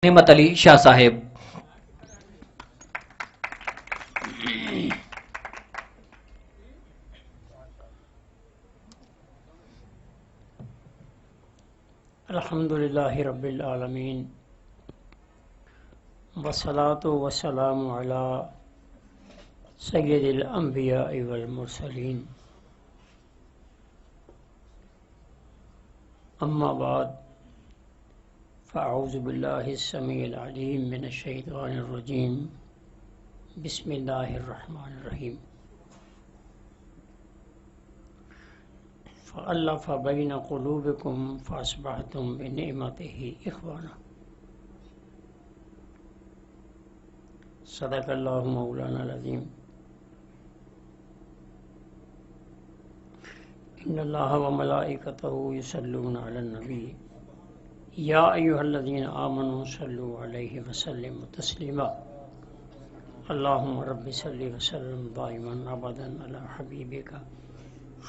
نعمت علی شاہ صاحب۔ الحمدللہ رب العالمین والصلاة والسلام علی سید الانبیاء والمرسلین، اما بعد فاعوذ باللہ السمیع العلیم من الشیطان الرجیم، بسم اللہ الرحمن الرحیم۔ فألف بین قلوبکم فاصبحتم بنعمتہ اخوانا۔ صدق اللہ مولانا العظیم۔ ان اللہ وملائکتہ یصلون علی النبی یا ایھا الذین آمنوا صلوا علیہ وسلموا تسلیما۔ اللہم رب صل وسلم دائما ابدا علی حبیبک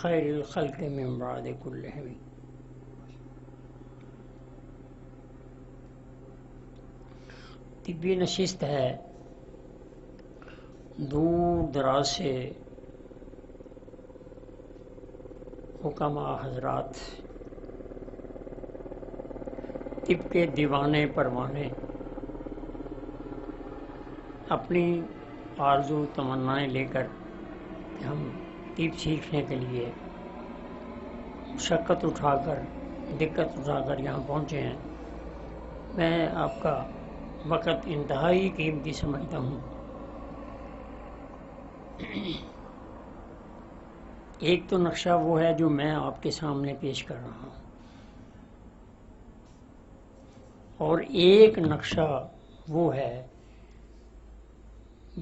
خیر الخلق من بعد کلہم۔ طبی نشست ہے، دور دراز سے حکماء حضرات، طب کے دیوانے پروانے اپنی آرزو تمنائیں لے کر کہ ہم طب سیکھنے کے لیے مشقت اٹھا کر، دقت اٹھا کر یہاں پہنچے ہیں۔ میں آپ کا وقت انتہائی قیمتی سمجھتا ہوں۔ ایک تو نقشہ وہ ہے جو میں آپ کے سامنے پیش کر رہا ہوں، اور ایک نقشہ وہ ہے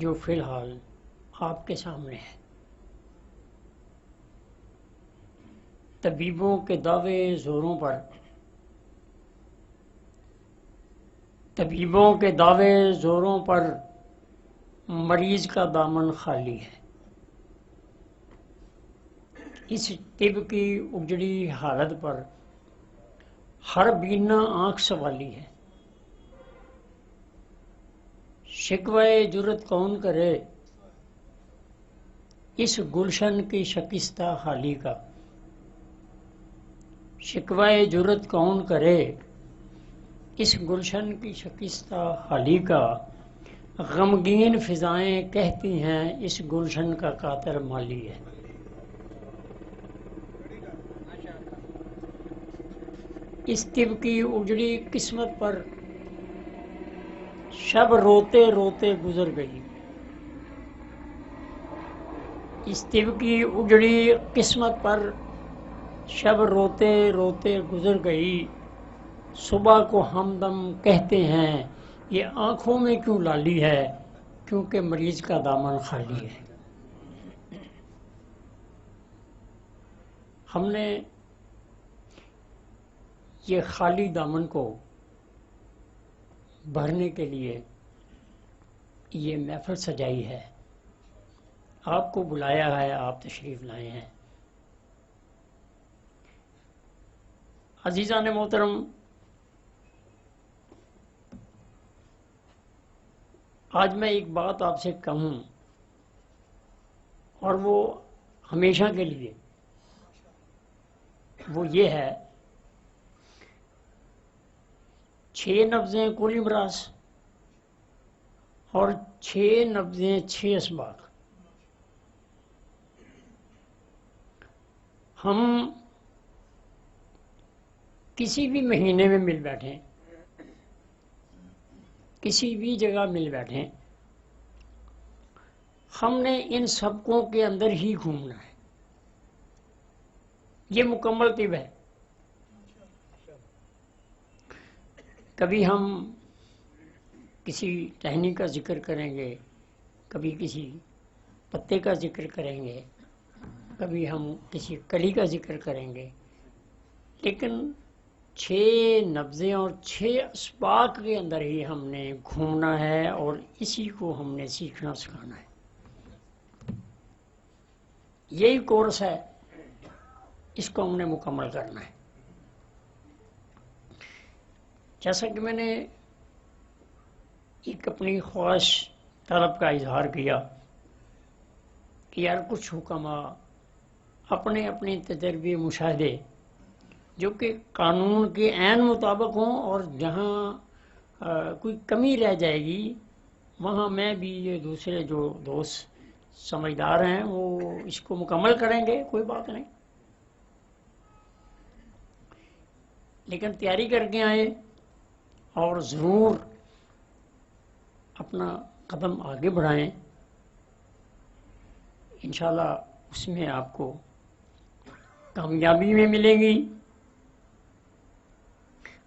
جو فی الحال آپ کے سامنے ہے۔ طبیبوں کے دعوے زوروں پر، طبیبوں کے دعوے زوروں پر مریض کا دامن خالی ہے۔ اس طب کی اجڑی حالت پر ہر بینا آنکھ سوالی ہے۔ شکوہ جرت کون کرے اس گلشن کی شکستہ حالی کا۔ شکوہ جرت کون کرے اس گلشن کی شکستہ حالی کا۔ غمگین فضائیں کہتی ہیں اس گلشن کا قاتل مالی ہے۔ اس طب کی اجڑی قسمت پر شب روتے روتے گزر گئی۔ اس طب کی اجڑی قسمت پر شب روتے روتے گزر گئی۔ صبح کو ہمدم کہتے ہیں یہ آنکھوں میں کیوں لالی ہے، کیونکہ مریض کا دامن خالی ہے۔ ہم نے یہ خالی دامن کو بھرنے کے لیے یہ محفل سجائی ہے، آپ کو بلایا ہے، آپ تشریف لائے ہیں۔ عزیزان محترم، آج میں ایک بات آپ سے کہوں، اور وہ ہمیشہ کے لیے، وہ یہ ہے 6 نبضیں کل امراض اور 6 نبضیں 6 اسباق۔ ہم کسی بھی مہینے میں مل بیٹھیں، کسی بھی جگہ مل بیٹھیں، ہم نے ان سبقوں کے اندر ہی گھومنا ہے۔ یہ مکمل طب ہے۔ کبھی ہم کسی ٹہنی کا ذکر کریں گے، کبھی کسی پتے کا ذکر کریں گے، کبھی ہم کسی کلی کا ذکر کریں گے، لیکن 6 نبضیں اور 6 اسباق کے اندر ہی ہم نے گھومنا ہے، اور اسی کو ہم نے سیکھنا سکھانا ہے۔ یہی کورس ہے، اس کو ہم نے مکمل کرنا ہے۔ جیسا کہ میں نے ایک اپنی خواہش طلب کا اظہار کیا کہ یار کچھ حکماء اپنے اپنے تجربے مشاہدے جو کہ قانون کے عین مطابق ہوں، اور جہاں کوئی کمی رہ جائے گی وہاں میں بھی یہ دوسرے جو دوست سمجھدار ہیں وہ اس کو مکمل کریں گے، کوئی بات نہیں. لیکن تیاری کر کے آئے اور ضرور اپنا قدم آگے بڑھائیں، انشاءاللہ اس میں آپ کو کامیابی میں ملے گی.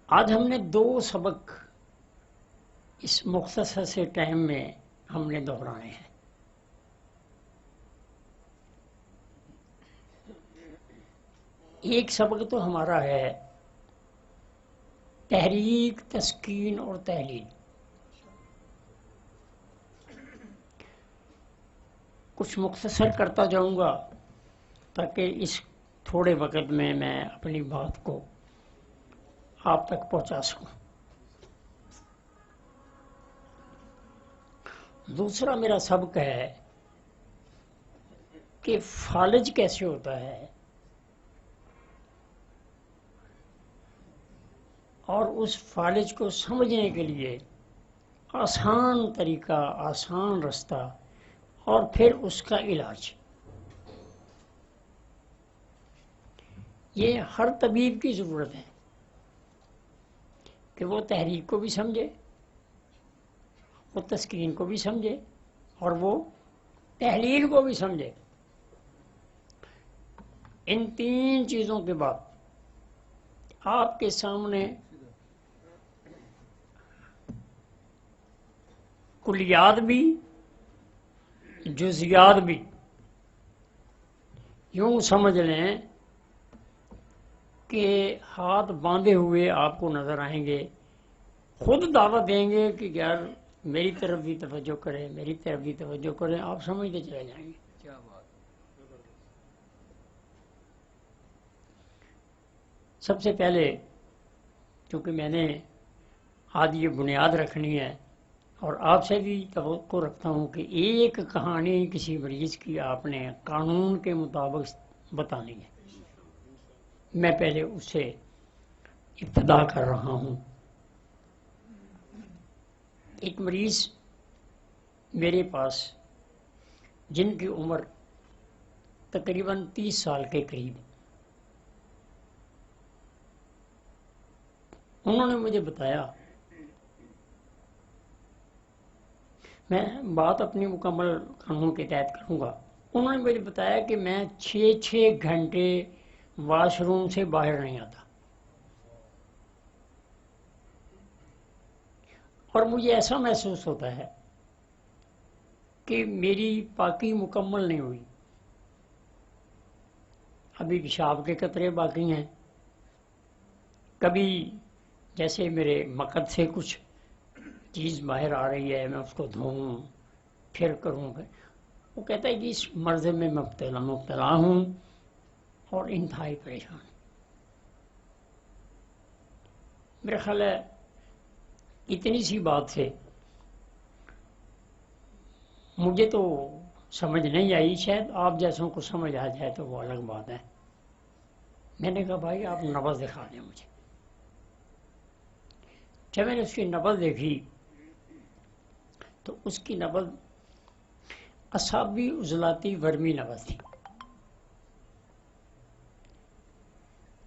آج ہم نے 2 سبق اس مختصر سے ٹائم میں ہم نے دہرائے ہیں. ایک سبق تو ہمارا ہے تحریک، تسکین اور تحلیل. کچھ مختصر کرتا جاؤں گا تاکہ اس تھوڑے وقت میں اپنی بات کو آپ تک پہنچا سکوں. دوسرا میرا سبق ہے کہ فالج کیسے ہوتا ہے اور اس فالج کو سمجھنے کے لیے آسان طریقہ، آسان رستہ اور پھر اس کا علاج. یہ ہر طبیب کی ضرورت ہے کہ وہ تحریک کو بھی سمجھے، وہ تسکین کو بھی سمجھے اور وہ تحلیل کو بھی سمجھے. ان 3 چیزوں کے بعد آپ کے سامنے کلیات بھی جزیات بھی یوں سمجھ لیں کہ ہاتھ باندھے ہوئے آپ کو نظر آئیں گے، خود دعوت دیں گے کہ یار میری طرف بھی توجہ کریں، میری طرف بھی توجہ کریں، آپ سمجھتے چلے جائیں گے. کیا بات. سب سے پہلے چونکہ میں نے آج یہ بنیاد رکھنی ہے اور آپ سے بھی توقع رکھتا ہوں کہ ایک کہانی کسی مریض کی آپ نے قانون کے مطابق بتانی ہے، میں پہلے اس سے ابتدا کر رہا ہوں. ایک مریض میرے پاس جن کی عمر تقریباً 30 سال کے قریب، انہوں نے مجھے بتایا، میں بات اپنی مکمل قانون کے تحت کروں گا، انہوں نے مجھے بتایا کہ میں 6 گھنٹے واش روم سے باہر نہیں آتا اور مجھے ایسا محسوس ہوتا ہے کہ میری پاکی مکمل نہیں ہوئی، ابھی پیشاب کے قطرے باقی ہیں، کبھی جیسے میرے مقد سے کچھ چیز باہر آ رہی ہے میں اس کو دھوؤں پھر کروں گا. وہ کہتا ہے کہ اس مرض میں مبتلا ہوں اور انتہائی پریشان. میرا خیال ہے اتنی سی بات سے مجھے تو سمجھ نہیں آئی، شاید آپ جیسوں کو سمجھ آ جائے تو وہ الگ بات ہے. میں نے کہا بھائی آپ نبض دکھا دیں مجھے. جب میں نے اس کی نبض دیکھی تو اس کی نبض اعصابی عضلاتی ورمی نبض تھی.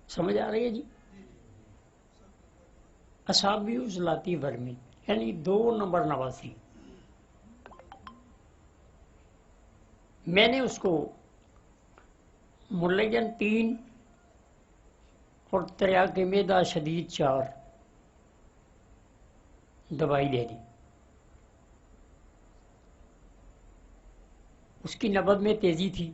سمجھ آ رہی ہے جی؟ اعصابی عضلاتی ورمی یعنی 2 نمبر نبض تھی. میں نے اس کو ملین 3 اور تریاق معدہ شدید 4 دوائی دے دی. اس کی نبض میں تیزی تھی،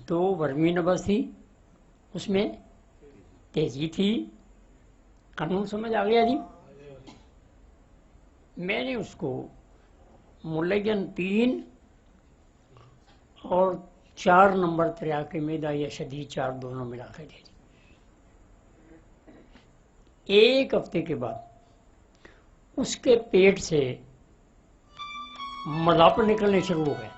2 ورمی نبض تھی، اس میں تیزی تھی. قانون سمجھ آ گیا جی؟ میں نے اس کو ملین 3 اور 4 نمبر تریاق معدہ یا شدید 4 دونوں ملا کے دے دی. 1 ہفتے کے بعد اس کے پیٹ سے ملاپ نکلنے شروع ہو گئے.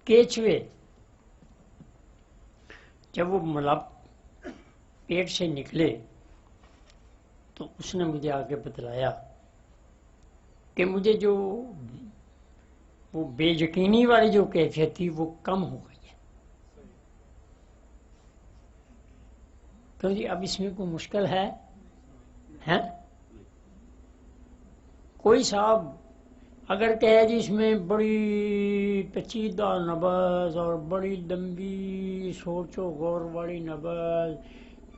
کیچوے جب وہ ملاپ پیٹ سے نکلے تو اس نے مجھے آگے بتلایا کہ مجھے جو وہ بے یقینی والی جو کیفیت تھی وہ کم ہو گئی ہے. کیوں جی اب اس میں کوئی مشکل ہے؟ کوئی صاحب اگر کہے جی اس میں بڑی پیچیدہ نبض اور بڑی لمبی سوچ و غور والی نبض،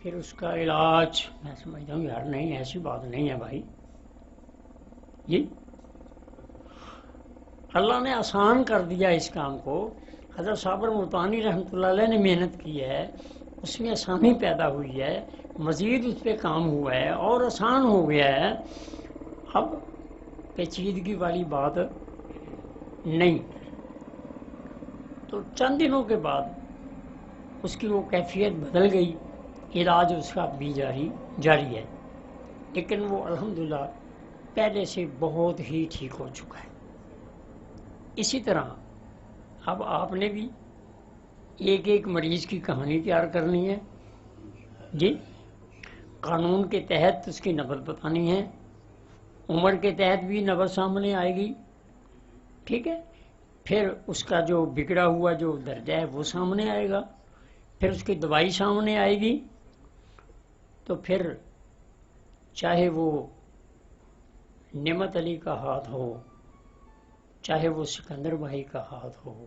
پھر اس کا علاج، میں سمجھتا ہوں یار نہیں، ایسی بات نہیں ہے بھائی. جی اللہ نے آسان کر دیا اس کام کو. حضرت صابر ملتانی رحمۃ اللہ علیہ نے محنت کی ہے، اس میں آسانی پیدا ہوئی ہے، مزید اس پہ کام ہوا ہے اور آسان ہو گیا ہے. اب پیچیدگی والی بات نہیں. تو چند دنوں کے بعد اس کی وہ کیفیت بدل گئی. علاج اس کا بھی جاری ہے، لیکن وہ الحمدللہ پہلے سے بہت ہی ٹھیک ہو چکا ہے. اسی طرح اب آپ نے بھی ایک ایک مریض کی کہانی تیار کرنی ہے. جی قانون کے تحت اس کی نبض بتانی ہے، عمر کے تحت بھی نبض سامنے آئے گی. ٹھیک ہے، پھر اس کا جو بگڑا ہوا جو درجہ ہے وہ سامنے آئے گا، پھر اس کی دوائی سامنے آئے گی. تو پھر چاہے وہ نعمت علی کا ہاتھ ہو، چاہے وہ سکندر بھائی کا ہاتھ ہو،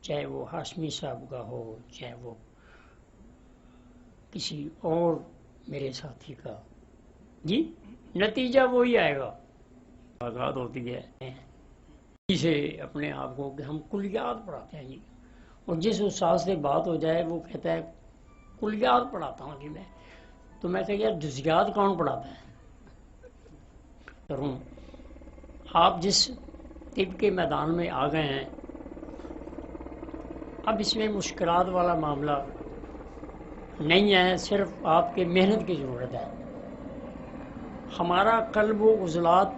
چاہے وہ ہاشمی صاحب کا ہو، چاہے وہ کسی اور میرے ساتھی کا، جی نتیجہ وہی آئے گا. آزاد ہوتی ہے سے اپنے آپ کو کہ ہم کلیات پڑھاتے ہیں جی، اور جس استاد سے بات ہو جائے وہ کہتا ہے کلیات پڑھاتا ہوں جی میں، تو میں کہا یار جزیات کون پڑھاتا ہے؟ کروں آپ جس طب کے میدان میں آ گئے ہیں، اب اس میں مشکلات والا معاملہ نہیں ہے، صرف آپ کے محنت کی ضرورت ہے. ہمارا قلب و عضلات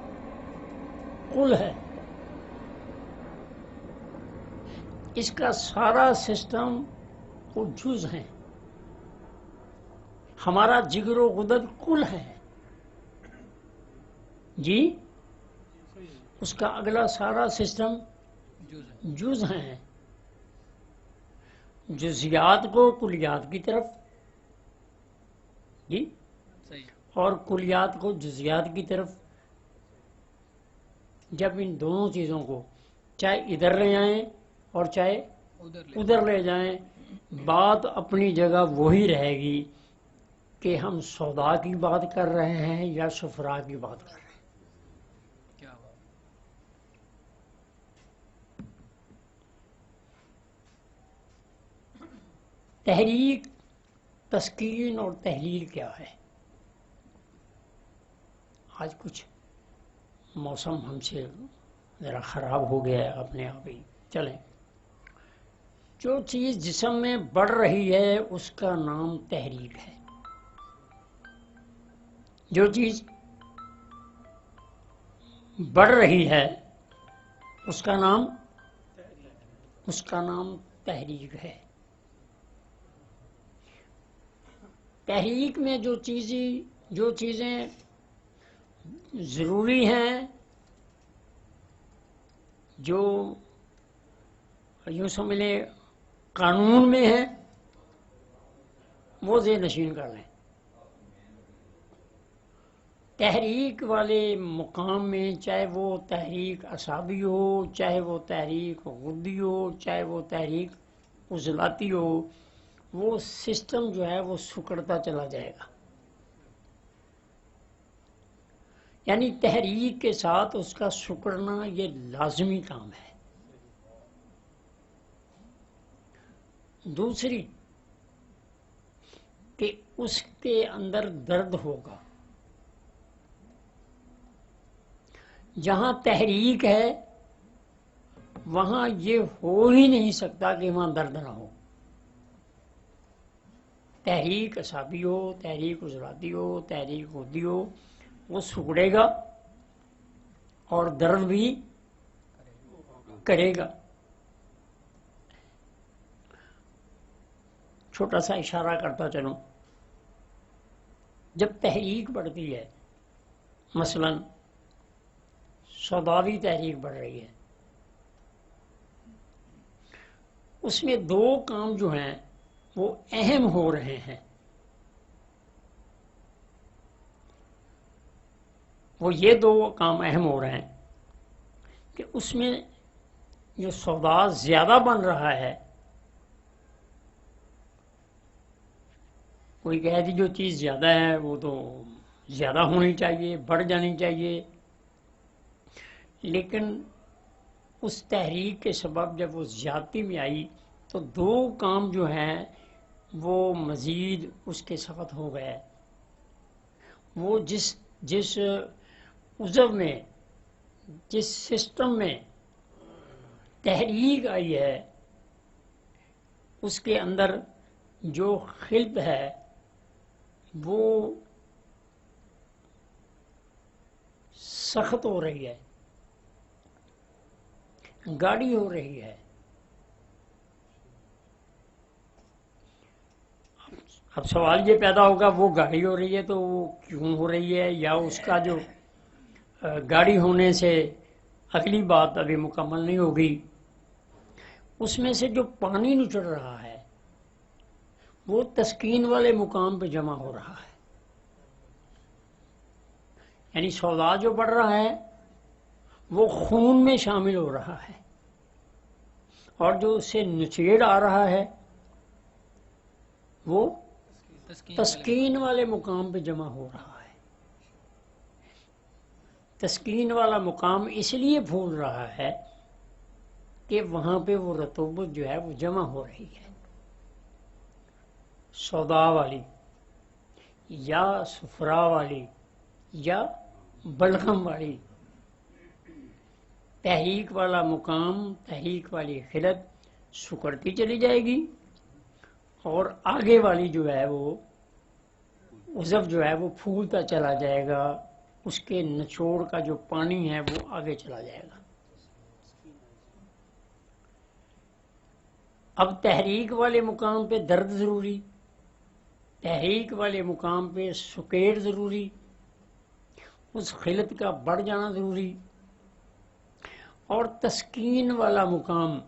کل ہے، اس کا سارا سسٹم وہ جز ہیں. ہمارا جگر و غدد کل ہے جی، اس کا اگلا سارا سسٹم جز ہیں. جزیات کو کلیات کی طرف جی، اور کلیات کو جزیات کی طرف. جب ان دونوں چیزوں کو چاہے ادھر لے جائیں اور چاہے ادھر لے جائیں، بات اپنی جگہ وہی رہے گی کہ ہم سودا کی بات کر رہے ہیں یا شفراء کی بات کر رہے ہیں. تحریک، تسکین اور تحلیل کیا ہے؟ آج کچھ موسم ہم سے ذرا خراب ہو گیا ہے اپنے آپ ہی. چلیں، جو چیز جسم میں بڑھ رہی ہے اس کا نام تحریک ہے. جو چیز بڑھ رہی ہے اس کا نام تحریک ہے. تحریک میں جو چیزیں ضروری ہیں، جو یوں سمجھ لیں قانون میں ہے، وہ ذہن نشین کر لیں. تحریک والے مقام میں چاہے وہ تحریک اعصابی ہو، چاہے وہ تحریک غدی ہو، چاہے وہ تحریک عضلاتی ہو، وہ سسٹم جو ہے وہ سکڑتا چلا جائے گا. یعنی تحریک کے ساتھ اس کا سکڑنا یہ لازمی کام ہے. دوسری کہ اس کے اندر درد ہوگا. جہاں تحریک ہے وہاں یہ ہو ہی نہیں سکتا کہ وہاں درد نہ ہو. تحریک اعصابی ہو، تحریک عضلاتی ہو، تحریک غدی ہو، وہ سکڑے گا اور درد بھی کرے گا۔ چھوٹا سا اشارہ کرتا چلوں، جب تحریک بڑھتی ہے، مثلا سوداوی تحریک بڑھ رہی ہے، اس میں دو کام جو ہیں وہ اہم ہو رہے ہیں۔ وہ یہ دو کام اہم ہو رہے ہیں کہ اس میں جو سودا زیادہ بن رہا ہے، کوئی کہہ دی جو چیز زیادہ ہے وہ تو زیادہ ہونی چاہیے، بڑھ جانی چاہیے، لیکن اس تحریک کے سبب جب وہ زیادتی میں آئی تو دو کام جو ہیں وہ مزید اس کے سخت ہو گئے۔ وہ جس عضو میں، جس سسٹم میں تحریک آئی ہے، اس کے اندر جو خلط ہے وہ سخت ہو رہی ہے، گاڑی ہو رہی ہے۔ اب سوال یہ پیدا ہوگا وہ گاڑی ہو رہی ہے تو وہ کیوں ہو رہی ہے، یا اس کا جو گاڑی ہونے سے اگلی بات ابھی مکمل نہیں ہوگی، اس میں سے جو پانی نچڑ رہا ہے وہ تسکین والے مقام پہ جمع ہو رہا ہے، یعنی سودا جو بڑھ رہا ہے وہ خون میں شامل ہو رہا ہے، اور جو اس سے نچیڑ آ رہا ہے وہ تسکین والے مقام پہ جمع ہو رہا ہے۔ تسکین والا مقام اس لیے پھول رہا ہے کہ وہاں پہ وہ رطوبت جو ہے وہ جمع ہو رہی ہے، سودا والی یا صفرا والی یا بلغم والی۔ تحریک والا مقام، تحریک والی خلط سکڑتی چلی جائے گی، اور آگے والی جو ہے وہ عضو جو ہے وہ پھولتا چلا جائے گا، اس کے نچوڑ کا جو پانی ہے وہ آگے چلا جائے گا۔ اب تحریک والے مقام پہ درد ضروری، تحریک والے مقام پہ سکیڑ ضروری، اس خلط کا بڑھ جانا ضروری، اور تسکین والا مقام،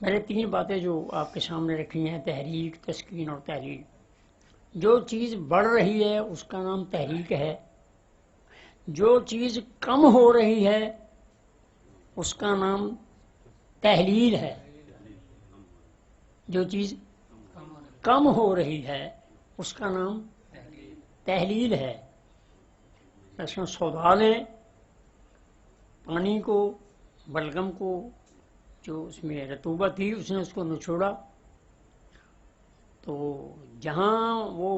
میں نے تین باتیں جو آپ کے سامنے رکھی ہیں، تحریک، تسکین اور تحریک۔ جو چیز بڑھ رہی ہے اس کا نام تحریک ہے، جو چیز کم ہو رہی ہے اس کا نام تحلیل ہے، جو چیز کم ہو رہی ہے اس کا نام تحلیل ہے۔ مثلا سودا نے پانی کو، بلغم کو، جو اس میں رطوبت تھی اس نے اس کو نچوڑا، تو جہاں وہ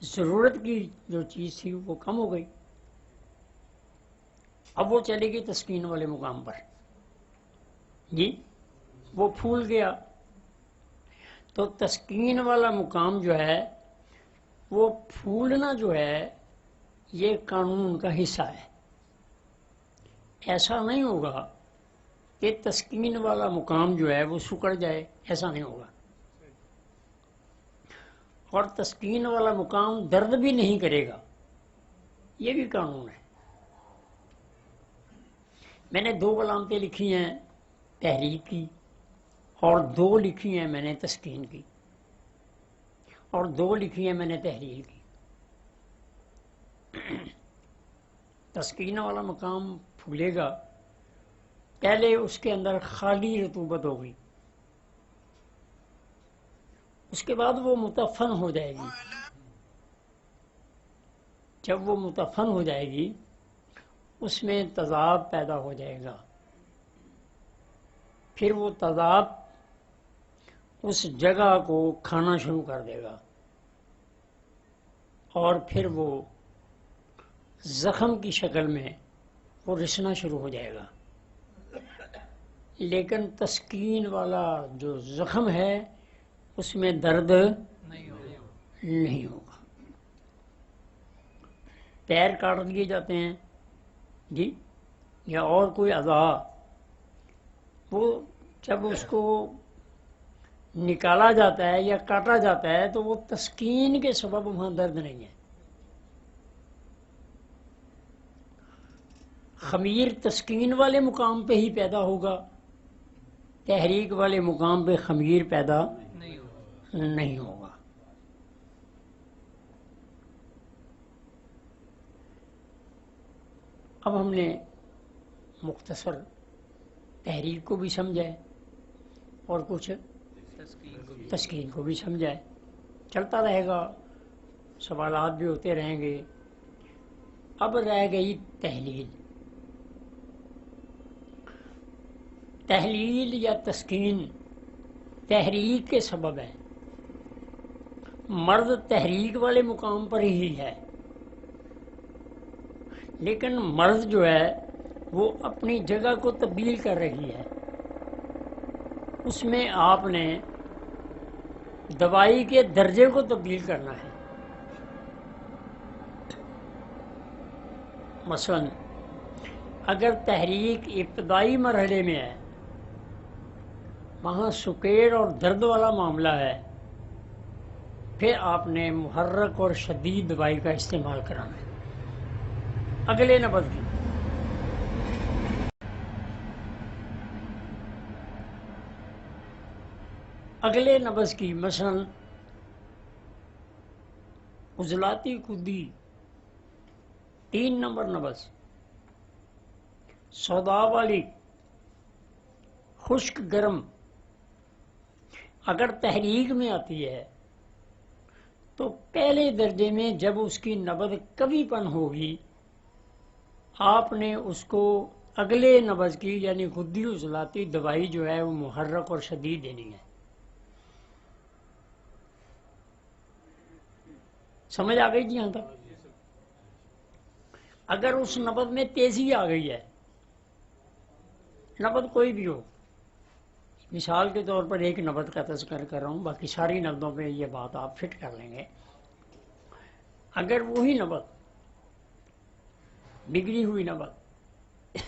ضرورت کی جو چیز تھی وہ کم ہو گئی، اب وہ چلے گی تسکین والے مقام پر، جی وہ پھول گیا۔ تو تسکین والا مقام جو ہے وہ پھولنا جو ہے یہ قانون کا حصہ ہے۔ ایسا نہیں ہوگا کہ تسکین والا مقام جو ہے وہ سکڑ جائے، ایسا نہیں ہوگا، اور تسکین والا مقام درد بھی نہیں کرے گا، یہ بھی قانون ہے۔ میں نے دو علامتیں لکھی ہیں تحریک کی، اور دو لکھی ہیں میں نے تسکین کی، اور دو لکھی ہیں میں نے تحلیل کی۔ تسکین والا مقام پھولے گا، پہلے اس کے اندر خالی رطوبت ہوگی، اس کے بعد وہ متفن ہو جائے گی۔ جب وہ متفن ہو جائے گی اس میں تذاب پیدا ہو جائے گا، پھر وہ تذاب اس جگہ کو کھانا شروع کر دے گا، اور پھر وہ زخم کی شکل میں وہ رسنا شروع ہو جائے گا۔ لیکن تسکین والا جو زخم ہے اس میں درد نہیں ہوگا۔ پیر کاٹ دیے جاتے ہیں جی، یا اور کوئی اعضاء، وہ جب اس کو نکالا جاتا ہے یا کاٹا جاتا ہے تو وہ تسکین کے سبب وہاں درد نہیں ہے۔ خمیر تسکین والے مقام پہ ہی پیدا ہوگا، تحریک والے مقام پہ خمیر پیدا نہیں ہوگا۔ اب ہم نے مختصر تحریک کو بھی سمجھا ہے اور کچھ تسکین کو بھی سمجھا ہے، چلتا رہے گا، سوالات بھی ہوتے رہیں گے۔ اب رہ گئی تحلیل۔ تحلیل یا تسکین تحریک کے سبب ہے، مرد تحریک والے مقام پر ہی ہے، لیکن مرد جو ہے وہ اپنی جگہ کو تبدیل کر رہی ہے۔ اس میں آپ نے دوائی کے درجے کو تبدیل کرنا ہے۔ مثلا اگر تحریک ابتدائی مرحلے میں ہے، وہاں سکیڑ اور درد والا معاملہ ہے، پھر آپ نے محرک اور شدید دوائی کا استعمال کرانا ہے اگلے نبض کی۔ اگلے نبض کی مثلا عضلاتی کدی 3 نمبر نبض، سودا والی خشک گرم، اگر تحریک میں آتی ہے تو پہلے درجے میں جب اس کی نبض کبھی پن ہوگی، آپ نے اس کو اگلے نبض کی یعنی غدی عضلاتی دوائی جو ہے وہ محرک اور شدید دینی ہے۔ سمجھ آ گئی جی یہاں تک؟ اگر اس نبض میں تیزی آ گئی ہے، نبض کوئی بھی ہو، مثال کے طور پر ایک نبض کا تذکر کر رہا ہوں، باقی ساری نبضوں پہ یہ بات آپ فٹ کر لیں گے۔ اگر وہی نبض بگڑی ہوئی نبض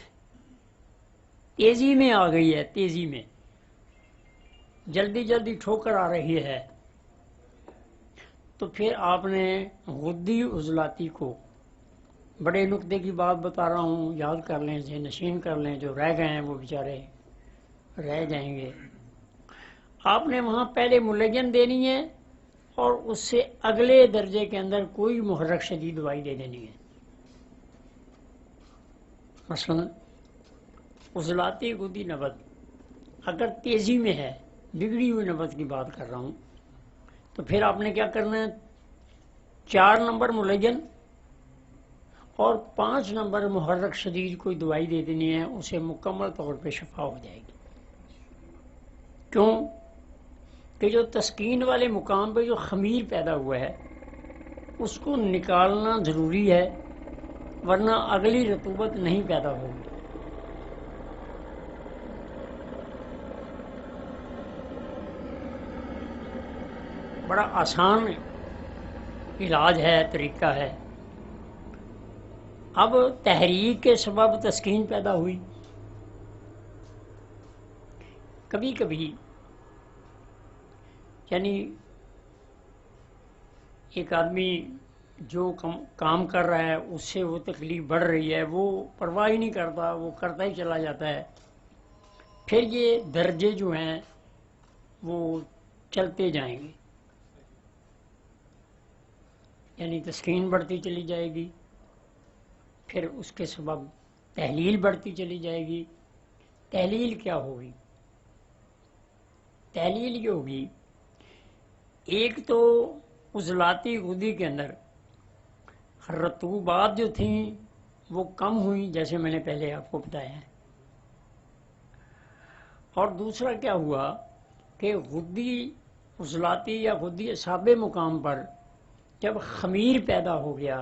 تیزی میں آ گئی ہے، تیزی میں جلدی جلدی ٹھوکر آ رہی ہے، تو پھر آپ نے غدی عضلاتی کو، بڑے نقطے کی بات بتا رہا ہوں، یاد کر لیں، ذہن نشین کر لیں، جو رہ گئے ہیں وہ بیچارے رہ جائیں گے۔ آپ نے وہاں پہلے ملین دینی ہے اور اس سے اگلے درجے کے اندر کوئی محرک شدید دوائی دے دینی ہے۔ مثلا عضلاتی غدی نبض اگر تیزی میں ہے، بگڑی ہوئی نبض کی بات کر رہا ہوں، تو پھر آپ نے کیا کرنا ہے، 4 نمبر ملین اور 5 نمبر محرک شدید کوئی دوائی دے دینی ہے، اسے مکمل طور پہ شفا ہو جائے گی۔ کیوں کہ جو تسکین والے مقام پہ جو خمیر پیدا ہوا ہے اس کو نکالنا ضروری ہے، ورنہ اگلی رطوبت نہیں پیدا ہوگی۔ بڑا آسان علاج ہے، طریقہ ہے۔ اب تحریک کے سبب تسکین پیدا ہوئی، کبھی کبھی یعنی ایک آدمی جو کام کر رہا ہے اس سے وہ تکلیف بڑھ رہی ہے، وہ پرواہ ہی نہیں کرتا، وہ کرتا ہی چلا جاتا ہے، پھر یہ درجے جو ہیں وہ چلتے جائیں گے، یعنی تسکین بڑھتی چلی جائے گی، پھر اس کے سبب تحلیل بڑھتی چلی جائے گی۔ تحلیل کیا ہوگی؟ تحلیل یہ ہوگی، ایک تو عضلاتی غدی کے اندر رطوبات جو تھیں وہ کم ہوئیں، جیسے میں نے پہلے آپ کو بتایا ہے، اور دوسرا کیا ہوا کہ غدی عضلاتی یا غدی اعصاب مقام پر جب خمیر پیدا ہو گیا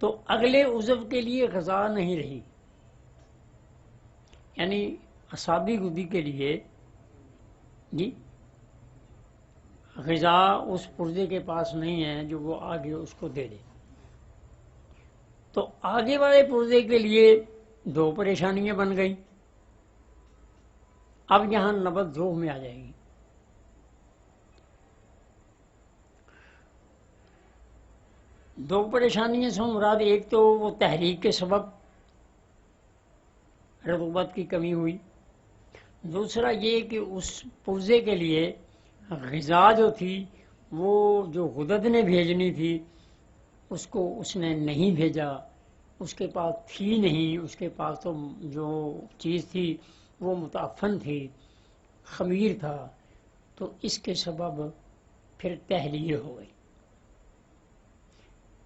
تو اگلے عضو کے لیے غذا نہیں رہی، یعنی اعصابی گدی کے لیے جی غذا اس پرزے کے پاس نہیں ہے جو وہ آگے اس کو دے دے، تو آگے والے پرزے کے لیے دو پریشانیاں بن گئی. اب یہاں نبض ذوف میں آ جائے گی. دو پریشانیاں سے مراد ایک تو وہ تحریک کے سبب رطوبت کی کمی ہوئی، دوسرا یہ کہ اس پرزے کے لیے غذا جو تھی وہ جو غدد نے بھیجنی تھی اس کو اس نے نہیں بھیجا، اس کے پاس تھی نہیں، اس کے پاس تو جو چیز تھی وہ متعفن تھی، خمیر تھا، تو اس کے سبب پھر تحلیل ہو گئی.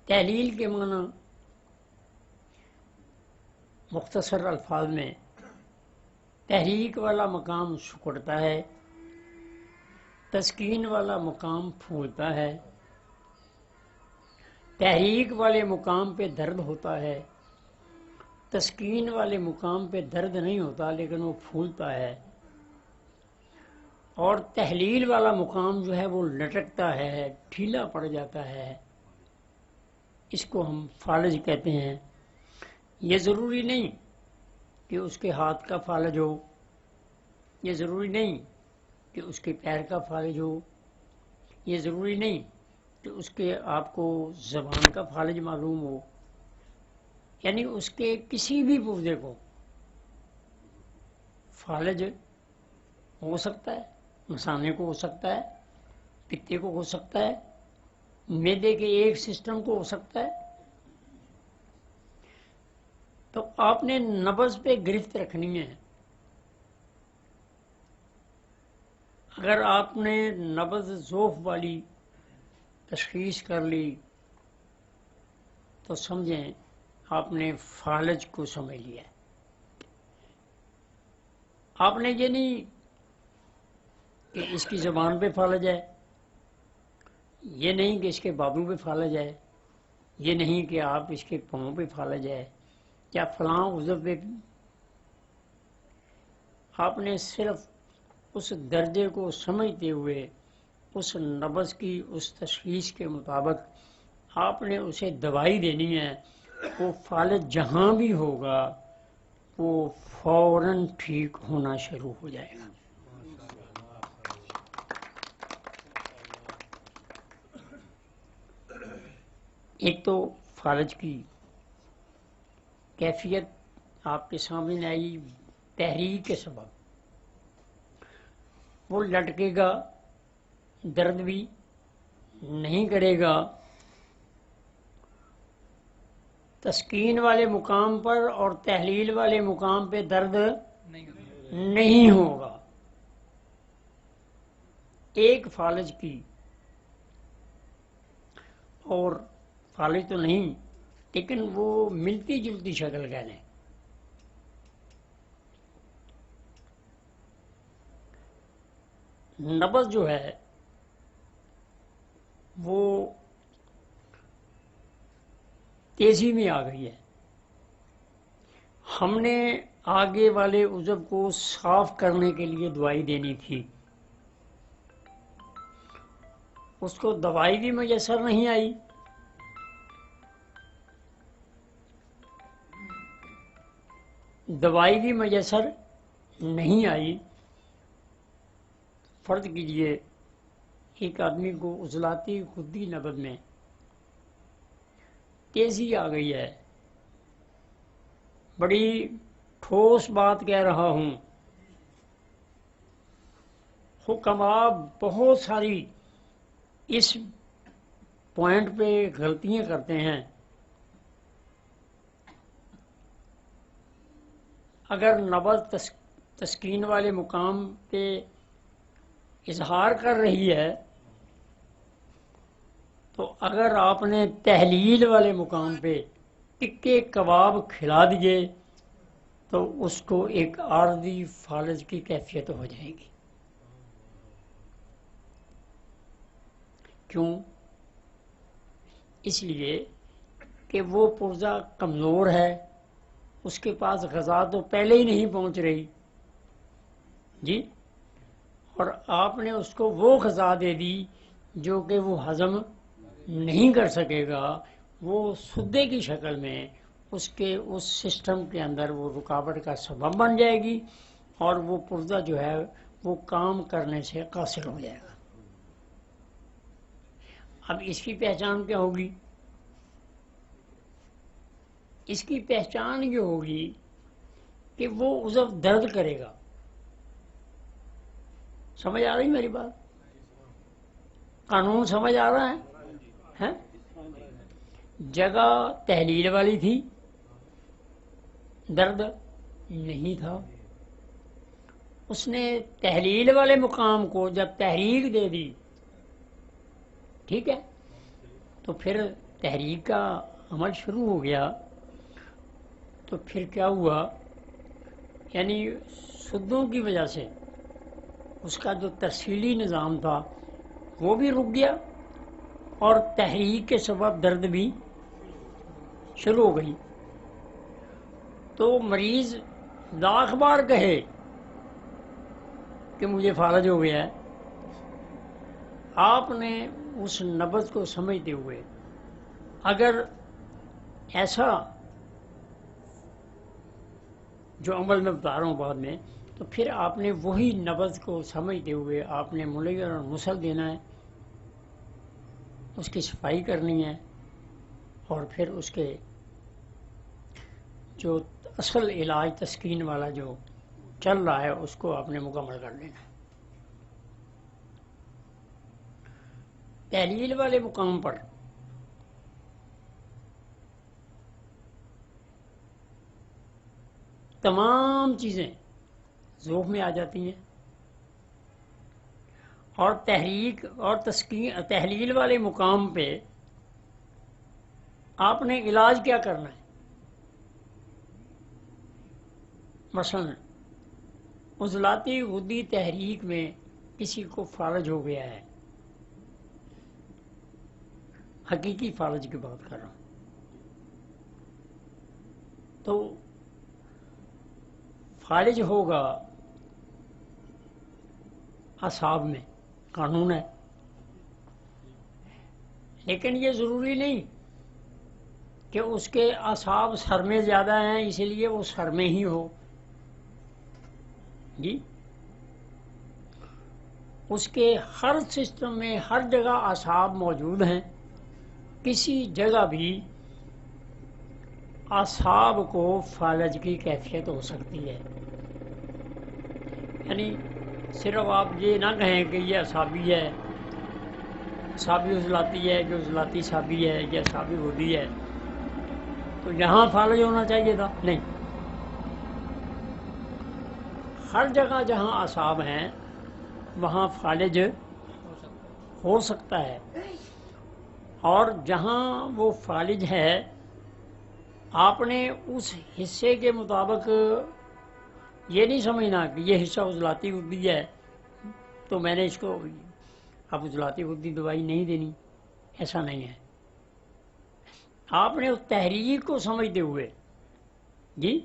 تحلیل کے معنی مختصر الفاظ میں تحریک والا مقام سکڑتا ہے، تسکین والا مقام پھولتا ہے. تحریک والے مقام پہ درد ہوتا ہے، تسکین والے مقام پہ درد نہیں ہوتا لیکن وہ پھولتا ہے، اور تحلیل والا مقام جو ہے وہ لٹکتا ہے، ڈھیلا پڑ جاتا ہے. اس کو ہم فالج کہتے ہیں. یہ ضروری نہیں کہ اس کے ہاتھ کا فالج ہو، یہ ضروری نہیں کہ اس کے پیر کا فالج ہو، یہ ضروری نہیں کہ اس کے آپ کو زبان کا فالج معلوم ہو، یعنی اس کے کسی بھی پرزے کو فالج ہو سکتا ہے، مثانے کو ہو سکتا ہے، پتے کو ہو سکتا ہے، معدے کے ایک سسٹم کو ہو سکتا ہے. تو آپ نے نبض پہ گرفت رکھنی ہے. اگر آپ نے نبض ذوف والی تشخیص کر لی تو سمجھیں آپ نے فالج کو سمجھ لیا. آپ نے یہ نہیں کہ اس کی زبان پہ فالج ہے، یہ نہیں کہ اس کے بازو پہ فالج ہے، یہ نہیں کہ آپ اس کے پاؤں پہ فالج ہے یا فلاں عضو پہ. آپ نے صرف اس درجے کو سمجھتے ہوئے اس نبض کی اس تشخیص کے مطابق آپ نے اسے دوائی دینی ہے. وہ فالج جہاں بھی ہوگا وہ فوراً ٹھیک ہونا شروع ہو جائے گا. ایک تو فالج کی کیفیت آپ کے سامنے آئی تحریک کے سبب، وہ لٹکے گا، درد بھی نہیں کرے گا، تسکین والے مقام پر اور تحلیل والے مقام پہ درد نہیں ہوگا. ایک فالج کی، اور فالج تو نہیں لیکن وہ ملتی جلتی شکل کہہ لیں. نبض جو ہے وہ تیزی میں آ گئی ہے. ہم نے آگے والے عضو کو صاف کرنے کے لیے دوائی دینی تھی، اس کو دوائی بھی میسر نہیں آئی، دوائی بھی میسر نہیں آئی. فرض کیجئے ایک آدمی کو عضلاتی غدی نبض میں تیزی آ گئی ہے. بڑی ٹھوس بات کہہ رہا ہوں، حکماء بہت ساری اس پوائنٹ پہ غلطیاں کرتے ہیں. اگر نبض تسکین والے مقام پہ اظہار کر رہی ہے تو اگر آپ نے تحلیل والے مقام پہ ٹکے کباب کھلا دیے تو اس کو ایک عارضی فالج کی کیفیت ہو جائے گی. کیوں؟ اس لیے کہ وہ پرزہ کمزور ہے، اس کے پاس غذا تو پہلے ہی نہیں پہنچ رہی، جی، اور آپ نے اس کو وہ غذا دے دی جو کہ وہ ہضم نہیں کر سکے گا، وہ سدے کی شکل میں اس کے اس سسٹم کے اندر وہ رکاوٹ کا سبب بن جائے گی، اور وہ پرزہ جو ہے وہ کام کرنے سے قاصر ہو جائے گا۔ اب اس کی پہچان کیا ہوگی؟ اس کی پہچان یہ ہوگی کہ وہ عضو درد کرے گا۔ سمجھ آ رہی میری بات؟ قانون سمجھ آ رہا ہے؟ جگہ تحلیل والی تھی، درد نہیں تھا۔ اس نے تحلیل والے مقام کو جب تحریک دے دی، ٹھیک ہے، تو پھر تحریک کا عمل شروع ہو گیا، تو پھر کیا ہوا؟ یعنی سدوں کی وجہ سے اس کا جو ترسیلی نظام تھا وہ بھی رک گیا، اور تحریک کے سبب درد بھی شروع ہو گئی۔ تو مریض لاکھ بار کہے کہ مجھے فالج ہو گیا ہے، آپ نے اس نبض کو سمجھتے ہوئے اگر ایسا جو عمل میں بتا رہا ہوں بعد میں، تو پھر آپ نے وہی نبض کو سمجھتے ہوئے آپ نے ملغیر اور مسل دینا ہے، اس کی صفائی کرنی ہے، اور پھر اس کے جو اصل علاج تسکین والا جو چل رہا ہے اس کو آپ نے مکمل کر لینا ہے۔ تحلیل والے مقام پر تمام چیزیں ذوق میں آ جاتی ہیں، اور تحریک اور تحلیل والے مقام پہ آپ نے علاج کیا کرنا ہے؟ مثلا عضلاتی غدی تحریک میں کسی کو فالج ہو گیا ہے، حقیقی فالج کی بات کر رہا ہوں، تو فالج ہوگا اعصاب میں، قانون ہے، لیکن یہ ضروری نہیں کہ اس کے اعصاب سر میں زیادہ ہیں اسی لیے وہ سر میں ہی ہو، جی، اس کے ہر سسٹم میں ہر جگہ اعصاب موجود ہیں، کسی جگہ بھی اعصاب کو فالج کی کیفیت ہو سکتی ہے۔ یعنی صرف آپ یہ نہ کہیں کہ یہ اعصابی ہے، اعصابی عضلاتی ہے، جو عضلاتی اعصابی ہے، یہ اعصابی غدی ہے، تو یہاں فالج ہونا چاہیے تھا، نہیں، ہر جگہ جہاں اعصاب ہیں وہاں فالج ہو سکتا ہے، اور جہاں وہ فالج ہے آپ نے اس حصے کے مطابق یہ نہیں سمجھنا کہ یہ حصہ عضلاتی غدی ہے تو میں نے اس کو اب عضلاتی غدی دوائی نہیں دینی، ایسا نہیں ہے۔ آپ نے اس تحریک کو سمجھتے ہوئے، جی،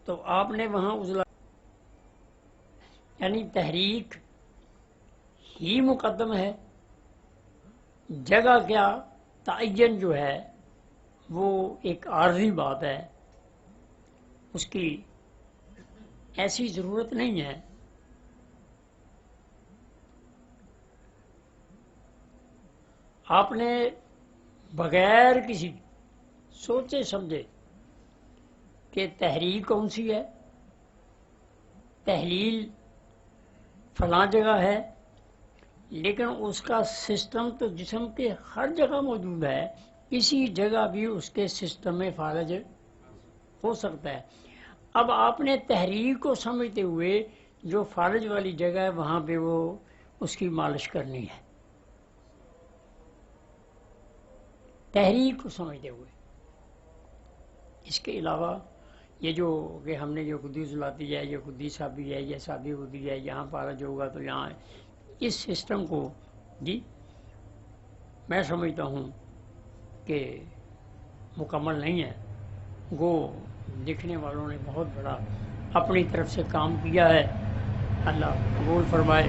تو آپ نے وہاں یعنی تحریک ہی مقدم ہے، جگہ کیا تعین جو ہے وہ ایک عارضی بات ہے، اس کی ایسی ضرورت نہیں ہے۔ آپ نے بغیر کسی سوچے سمجھے کہ تحریک کون سی ہے، تحلیل فلاں جگہ ہے، لیکن اس کا سسٹم تو جسم کے ہر جگہ موجود ہے، اسی جگہ بھی اس کے سسٹم میں فالج ہو سکتا ہے۔ اب آپ نے تحریک کو سمجھتے ہوئے جو فالج والی جگہ ہے وہاں پہ وہ اس کی مالش کرنی ہے، تحریک کو سمجھتے ہوئے۔ اس کے علاوہ یہ جو کہ ہم نے جو غدی عضلاتی ہے، یہ غدی اعصابی ہے، یہ اعصابی غدی ہے، یہاں فالج ہوگا تو یہاں، اس سسٹم کو، جی، میں سمجھتا ہوں کہ مکمل نہیں ہے، وہ لکھنے والوں نے بہت بڑا اپنی طرف سے کام کیا ہے، اللہ قبول فرمائے۔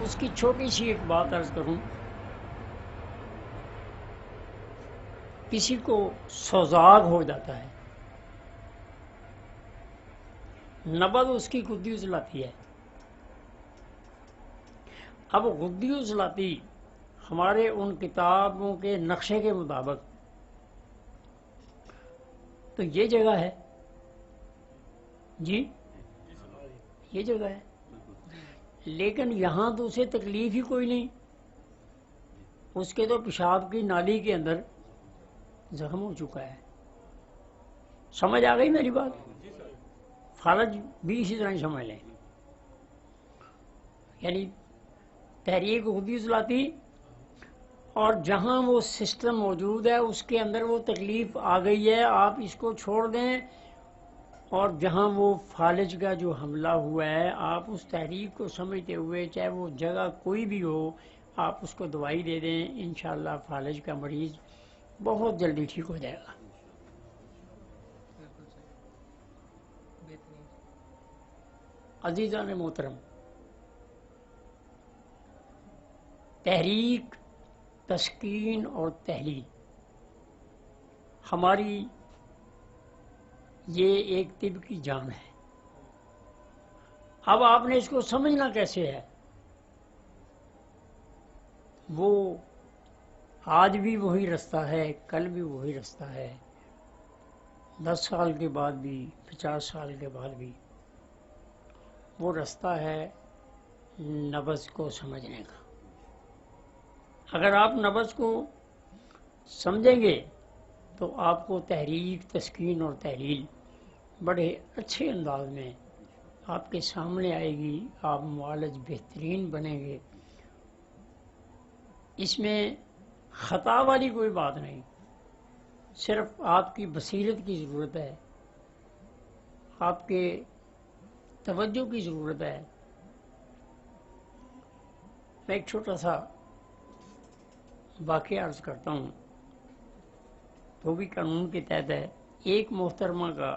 اس کی چھوٹی سی ایک بات عرض کروں، کسی کو سوزاگ ہو جاتا ہے، نبض اس کی غدی عضلاتی ہے۔ اب غدی عضلاتی ہمارے ان کتابوں کے نقشے کے مطابق تو یہ جگہ ہے، جی یہ جگہ ہے، لیکن یہاں تو اسے تکلیف ہی کوئی نہیں، اس کے تو پیشاب کی نالی کے اندر زخم ہو چکا ہے۔ سمجھ آ گئی میری بات؟ فالج بھی اسی طرح ہی سمجھ لیں، یعنی تحریک غدی عضلاتی، اور جہاں وہ سسٹم موجود ہے اس کے اندر وہ تکلیف آ گئی ہے، آپ اس کو چھوڑ دیں، اور جہاں وہ فالج کا جو حملہ ہوا ہے آپ اس تحریک کو سمجھتے ہوئے، چاہے وہ جگہ کوئی بھی ہو، آپ اس کو دوائی دے دیں، انشاءاللہ فالج کا مریض بہت جلدی ٹھیک ہو جائے گا۔ عزیزان محترم، تحریک، تسکین اور تحلیل ہماری یہ ایک طب کی جان ہے۔ اب آپ نے اس کو سمجھنا کیسے ہے؟ وہ آج بھی وہی رستہ ہے، کل بھی وہی رستہ ہے، 10 سال کے بعد بھی، 50 سال کے بعد بھی وہ رستہ ہے نبض کو سمجھنے کا۔ اگر آپ نبض کو سمجھیں گے تو آپ کو تحریک، تسکین اور تحلیل بڑے اچھے انداز میں آپ کے سامنے آئے گی، آپ معالج بہترین بنیں گے۔ اس میں خطا والی کوئی بات نہیں، صرف آپ کی بصیرت کی ضرورت ہے، آپ کے توجہ کی ضرورت ہے۔ میں ایک چھوٹا سا واقعہ عرض کرتا ہوں، وہ بھی قانون کے تحت ہے۔ ایک محترمہ کا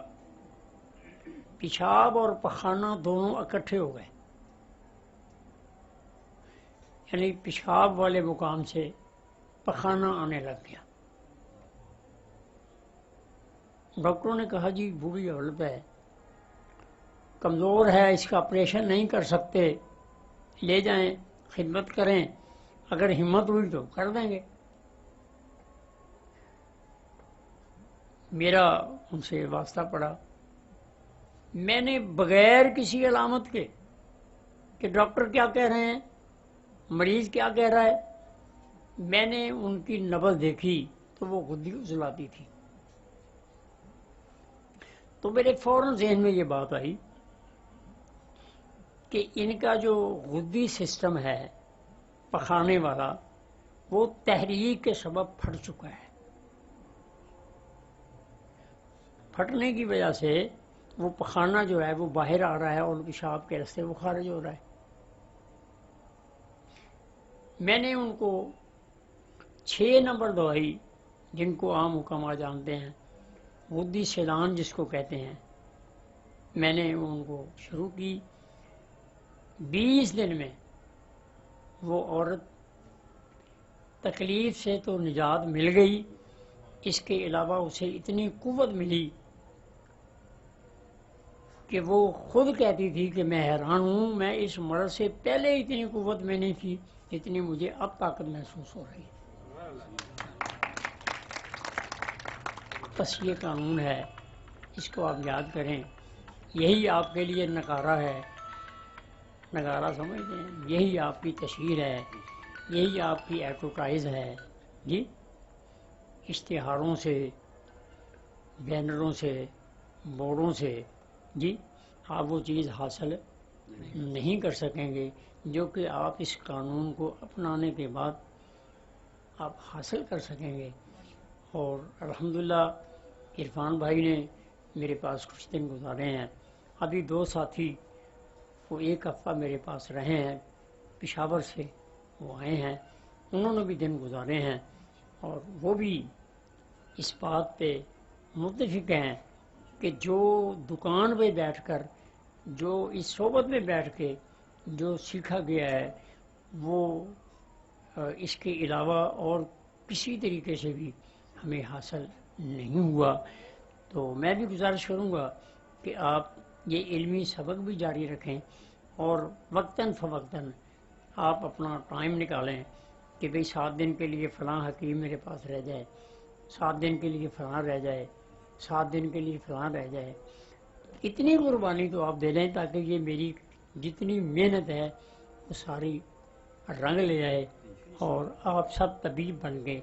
پیشاب اور پخانہ دونوں اکٹھے ہو گئے، یعنی پیشاب والے مقام سے پخانہ آنے لگ گیا۔ ڈاکٹروں نے کہا جی بوڑھی عورت ہے، کمزور ہے، اس کا آپریشن نہیں کر سکتے، لے جائیں، خدمت کریں، اگر ہمت ہوئی تو کر دیں گے۔ میرا ان سے واسطہ پڑا، میں نے بغیر کسی علامت کے کہ ڈاکٹر کیا کہہ رہے ہیں، مریض کیا کہہ رہا ہے، میں نے ان کی نبض دیکھی تو وہ غدی عضلاتی تھی۔ تو میرے فوراً ذہن میں یہ بات آئی کہ ان کا جو غدی سسٹم ہے پخانے والا، وہ تحریک کے سبب پھٹ چکا ہے۔ پھٹنے کی وجہ سے وہ پخانہ جو ہے وہ باہر آ رہا ہے اور پیشاب کے راستے وہ خارج ہو رہا ہے۔ میں نے ان کو 6 نمبر دوائی، جن کو عام حکما جانتے ہیں، غدی سیلان جس کو کہتے ہیں، میں نے ان کو شروع کی۔ 20 دن میں وہ عورت تکلیف سے تو نجات مل گئی، اس کے علاوہ اسے اتنی قوت ملی کہ وہ خود کہتی تھی کہ میں حیران ہوں، میں اس مرض سے پہلے اتنی قوت میں نہیں تھی جتنی مجھے اب طاقت محسوس ہو رہی ہے۔ بس یہ قانون ہے، اس کو آپ یاد کریں، یہی آپ کے لیے نکارہ ہے، نگارہ سمجھتے ہیں، یہی آپ کی تشہیر ہے، یہی آپ کی ایڈورٹائز ہے جی۔ اشتہاروں سے، بینروں سے، بورڈوں سے جی آپ وہ چیز حاصل نہیں کر سکیں گے جو کہ آپ اس قانون کو اپنانے کے بعد آپ حاصل کر سکیں گے۔ اور الحمدللہ عرفان بھائی نے میرے پاس کچھ دن گزارے ہیں، ابھی 2 ساتھی وہ 1 ہفتہ میرے پاس رہے ہیں پشاور سے، وہ آئے ہیں، انہوں نے بھی دن گزارے ہیں، اور وہ بھی اس بات پہ متفق ہیں کہ جو دکان پہ بیٹھ کر، جو اس صحبت میں بیٹھ کے جو سیکھا گیا ہے، وہ اس کے علاوہ اور کسی طریقے سے بھی ہمیں حاصل نہیں ہوا۔ تو میں بھی گزارش کروں گا کہ آپ یہ علمی سبق بھی جاری رکھیں، اور وقتاً فوقتاً آپ اپنا ٹائم نکالیں کہ بھئی 7 دن کے لیے فلاں حکیم میرے پاس رہ جائے، 7 دن کے لیے فلاں رہ جائے، 7 دن کے لیے فلاں رہ جائے۔ اتنی قربانی تو آپ دے دیں تاکہ یہ میری جتنی محنت ہے وہ ساری رنگ لے آئے، اور آپ سب طبیب بن گئے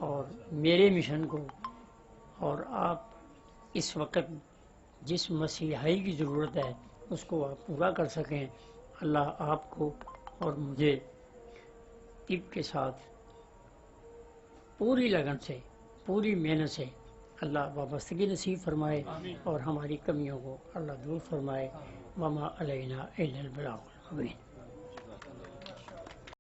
اور میرے مشن کو، اور آپ اس وقت جس مسیحائی کی ضرورت ہے اس کو آپ پورا کر سکیں۔ اللہ آپ کو اور مجھے طب کے ساتھ پوری لگن سے، پوری محنت سے اللہ وابستگی نصیب فرمائے، اور ہماری کمیوں کو اللہ دور فرمائے۔ وما علینا الا البلاغ المبین۔